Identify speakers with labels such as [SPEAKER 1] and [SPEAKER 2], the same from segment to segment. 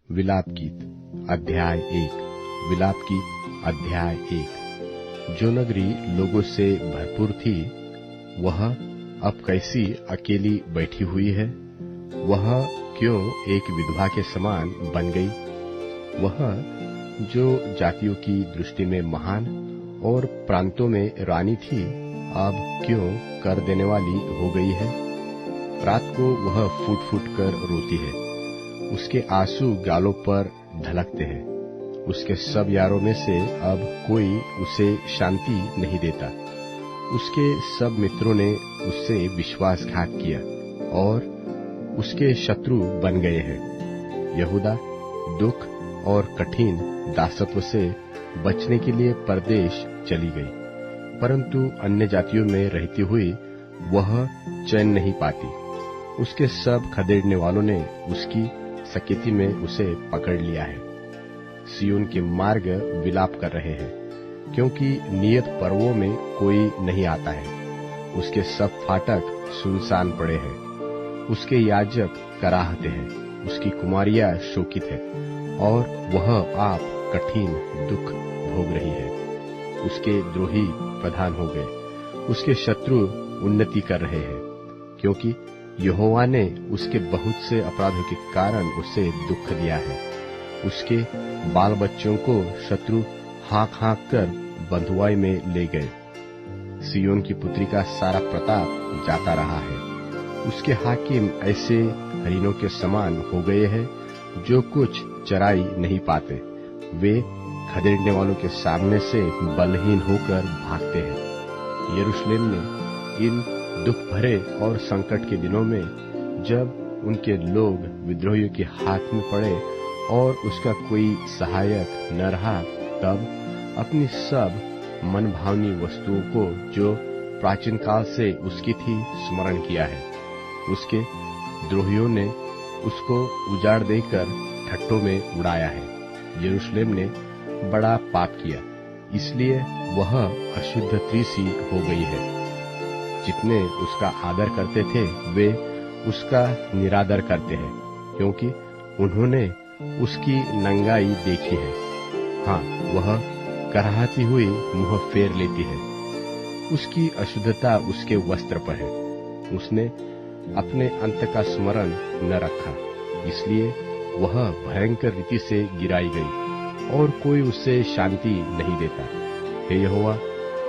[SPEAKER 1] विलाप गीत अध्याय 1। विलाप गीत अध्याय 1। जो नगरी लोगों से भरपूर थी, वह अब कैसी अकेली बैठी हुई है। वह क्यों एक विधवा के समान बन गई। वह जो जातियों की दृष्टि में महान और प्रांतों में रानी थी, अब क्यों कर देने वाली हो गई है। रात को वह फूट फूट कर रोती है, उसके आंसू गालों पर ढलकते हैं। उसके सब यारों में से अब कोई उसे शांति नहीं देता। उसके सब मित्रों ने उससे विश्वासघात किया और उसके शत्रु बन गए हैं। यहूदा दुख और कठिन दासत्व से बचने के लिए परदेश चली गई, परंतु अन्य जातियों में रहती हुई वह चैन नहीं पाती। उसके सब खदेड़ने वालों ने उसकी सकेती में उसे पकड़ लिया है। सिय्योन के मार्ग विलाप कर रहे हैं, क्योंकि नियत पर्वों में कोई नहीं आता है। उसके सब फाटक सुनसान पड़े हैं, उसके याजक कराहते हैं, उसकी कुमारियां शोकित है और वह आप कठिन दुख भोग रही है। उसके द्रोही प्रधान हो गए, उसके शत्रु उन्नति कर रहे हैं, क्योंकि यहोवा ने उसके बहुत से अपराधों के कारण उसे दुख दिया है। उसके बाल बच्चों को शत्रु हाँक हाँक कर बंधुआई में ले गए। सिय्योन की पुत्री का सारा प्रताप जाता रहा है। उसके हाकिम ऐसे हरिणों के समान हो गए हैं, जो कुछ चराई नहीं पाते। वे खदेड़ने वालों के सामने से बलहीन होकर भागते हैं। यरूशलेम ने इन दुख भरे और संकट के दिनों में, जब उनके लोग विद्रोहियों के हाथ में पड़े और उसका कोई सहायक न रहा, तब अपनी सब मनभावनी वस्तुओं को जो प्राचीन काल से उसकी थी स्मरण किया है। उसके द्रोहियों ने उसको उजाड़ देकर ठट्ठों में उड़ाया है। यरूशलेम ने बड़ा पाप किया, इसलिए वह अशुद्ध त्रिसी हो गई है। जितने उसका आदर करते थे, वे उसका निरादर करते हैं, क्योंकि उन्होंने उसकी नंगाई देखी है। हाँ, वह कराहती हुई मुंह फेर लेती है। उसकी अशुद्धता उसके वस्त्र पर है। उसने अपने अंत का स्मरण न रखा, इसलिए वह भयंकर रीति से गिराई गई और कोई उसे शांति नहीं देता। हे यहोवा,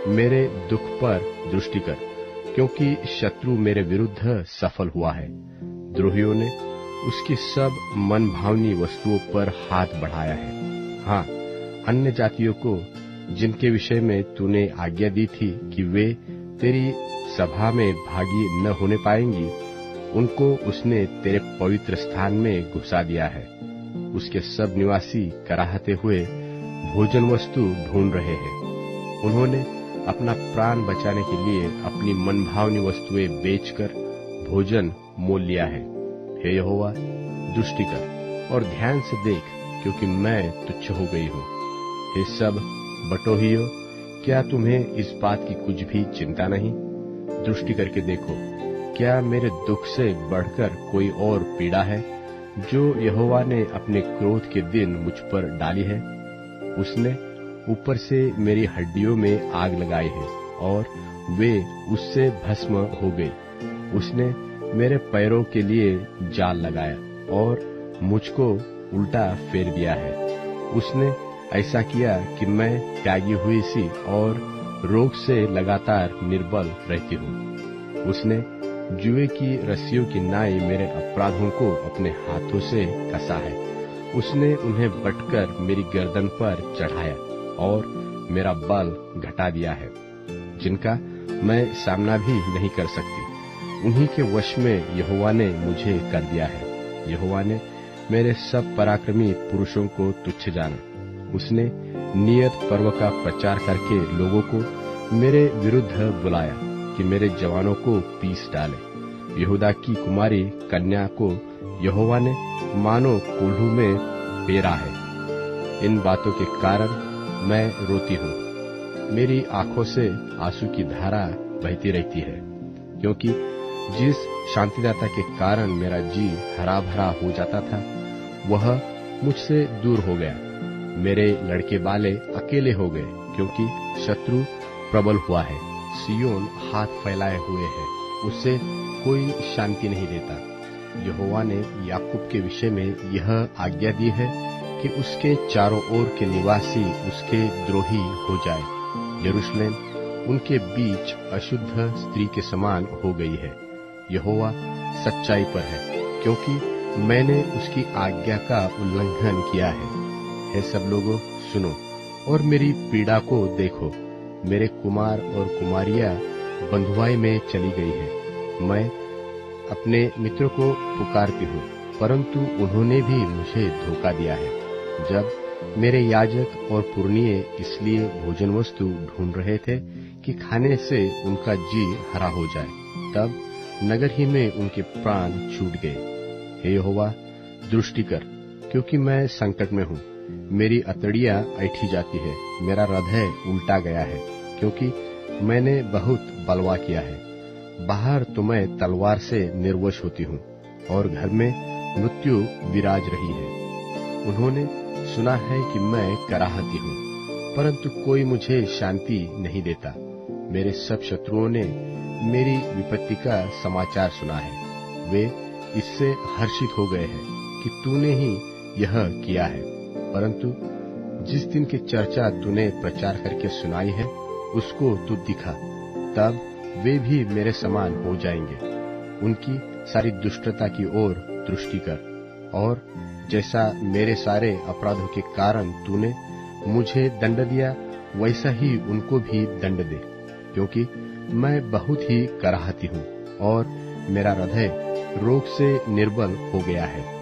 [SPEAKER 1] मेरे दुख पर दृष्टि कर, क्योंकि शत्रु मेरे विरुद्ध सफल हुआ है। द्रोहियों ने उसकी सब मनभावनी वस्तुओं पर हाथ बढ़ाया है। हाँ, अन्य जातियों को, जिनके विषय में तूने आज्ञा दी थी कि वे तेरी सभा में भागी न होने पाएंगी, उनको उसने तेरे पवित्र स्थान में घुसा दिया है। उसके सब निवासी कराहते हुए भोजन वस्तु ढूंढ रहे हैं। उन्होंने अपना प्राण बचाने के लिए अपनी मनभावनी वस्तुएं बेचकर भोजन मोल लिया है। हे यहोवा, दृष्टि कर और ध्यान से देख, क्योंकि मैं तुच्छ हो गई हूँ। हे सब बटोहियों, क्या तुम्हें इस बात की कुछ भी चिंता नहीं? दृष्टि करके देखो, क्या मेरे दुख से बढ़कर कोई और पीड़ा है, जो यहोवा ने अपने क्रोध के दिन मुझ पर डाली है? उसने ऊपर से मेरी हड्डियों में आग लगाई है और वे उससे भस्म हो गई। उसने मेरे पैरों के लिए जाल लगाया और मुझको उल्टा फेर दिया है। उसने ऐसा किया कि मैं त्यागी हुई सी और रोग से लगातार निर्बल रहती हूँ। उसने जुए की रस्सियों की नाई मेरे अपराधों को अपने हाथों से कसा है। उसने उन्हें बटकर मेरी गर्दन पर चढ़ाया और मेरा बल घटा दिया है, जिनका मैं सामना भी नहीं कर सकती। उन्हीं के वश में यहोवा ने मुझे कर दिया है। यहोवा ने मेरे सब पराक्रमी पुरुषों को तुच्छ जाना। उसने नियत पर्व का प्रचार करके लोगों को मेरे विरुद्ध बुलाया कि मेरे जवानों को पीस डाले। यहूदा की कुमारी कन्या को यहोवा ने मानो कोल्हू में पेरा है। इन बातों के कारण मैं रोती हूँ। मेरी आंखों से आंसू की धारा बहती रहती है, क्योंकि जिस शांतिदाता के कारण मेरा जी हरा भरा हो जाता था, वह मुझसे दूर हो गया। मेरे लड़के बाले अकेले हो गए, क्योंकि शत्रु प्रबल हुआ है। सियोन हाथ फैलाए हुए है, उससे कोई शांति नहीं देता। यहोवा ने याकूब के विषय में यह आज्ञा दी है कि उसके चारों ओर के निवासी उसके द्रोही हो जाए। यरूशलेम उनके बीच अशुद्ध स्त्री के समान हो गई है। यहोवा सच्चाई पर है, क्योंकि मैंने उसकी आज्ञा का उल्लंघन किया है। हे सब लोगों, सुनो और मेरी पीड़ा को देखो। मेरे कुमार और कुमारियां बंधुआई में चली गई है। मैं अपने मित्रों को पुकारती हूँ, परंतु उन्होंने भी मुझे धोखा दिया है। जब मेरे याजक और पुरनिये इसलिए भोजन वस्तु ढूंढ रहे थे कि खाने से उनका जी हरा हो जाए, तब नगर ही में उनके प्राण छूट गए। हे यहोवा, दृष्टि कर, क्योंकि मैं संकट में हूँ। मेरी अतड़ियां ऐठी जाती है, मेरा हृदय उल्टा गया है, क्योंकि मैंने बहुत बलवा किया है। बाहर तो मैं तलवार से निर्वश होती हूँ, और घर में मृत्यु विराज रही है। उन्होंने सुना है कि मैं कराहती हूँ, परंतु कोई मुझे शांति नहीं देता। मेरे सब शत्रुओं ने मेरी विपत्ति का समाचार सुना है। वे इससे हर्षित हो गए हैं कि तूने ही यह किया है। परंतु जिस दिन की चर्चा तूने प्रचार करके सुनाई है, उसको तू दिखा, तब वे भी मेरे समान हो जाएंगे। उनकी सारी दुष्टता की ओर दृष्टि कर, और जैसा मेरे सारे अपराधों के कारण तूने मुझे दंड दिया, वैसा ही उनको भी दंड दे, क्योंकि मैं बहुत ही कराहती हूँ और मेरा हृदय रोग से निर्बल हो गया है।